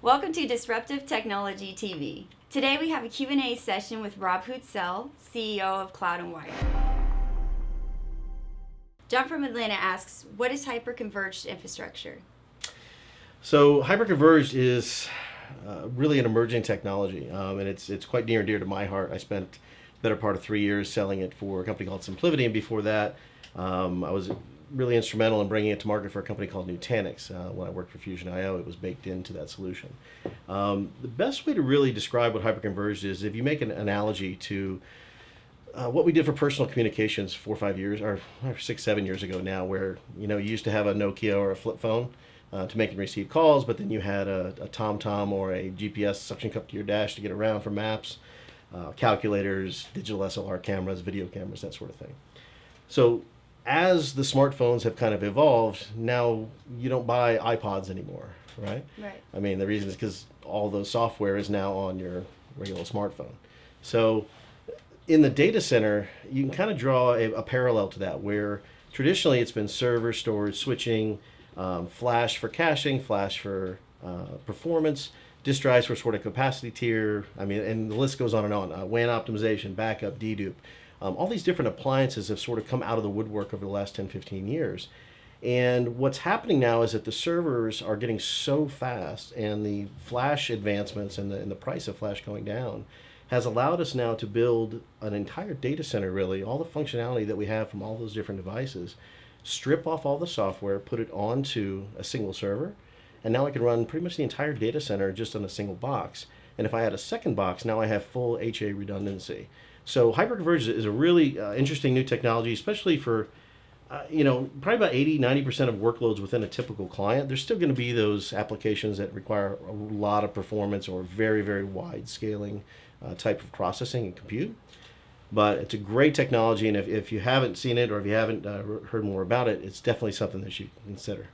Welcome to Disruptive Technology TV. Today we have a Q&A session with Rob Hootselle, CEO of Cloud & Wire. John from Atlanta asks, what is hyperconverged infrastructure? So hyperconverged is really an emerging technology, and it's quite near and dear to my heart. I spent the better part of 3 years selling it for a company called SimpliVity, and before that I was really instrumental in bringing it to market for a company called Nutanix. When I worked for Fusion.io, it was baked into that solution. The best way to really describe what hyperconverged is if you make an analogy to what we did for personal communications 4 or 5 years, or 6, 7 years ago now, where you used to have a Nokia or a flip phone to make and receive calls, but then you had a TomTom or a GPS suction cup to your dash to get around for maps, calculators, digital SLR cameras, video cameras, that sort of thing. So as the smartphones have kind of evolved, now you don't buy iPods anymore, right? Right. I mean, the reason is because all the software is now on your regular smartphone. So in the data center, you can kind of draw a parallel to that, where traditionally it's been server, storage, switching, flash for caching, flash for performance, disk drives for sort of capacity tier, and the list goes on and on. WAN optimization, backup, dedupe. All these different appliances have sort of come out of the woodwork over the last 10, 15 years. And what's happening now is that the servers are getting so fast, and the flash advancements and the price of flash going down has allowed us now to build an entire data center, really, all the functionality that we have from all those different devices, strip off all the software, put it onto a single server, and now I can run pretty much the entire data center just on a single box. And if I add a second box, now I have full HA redundancy. So hyperconverged is a really interesting new technology, especially for, probably about 80–90% of workloads within a typical client. There's still going to be those applications that require a lot of performance or very, very wide scaling type of processing and compute. But it's a great technology, and if you haven't seen it or if you haven't heard more about it, it's definitely something that you should consider.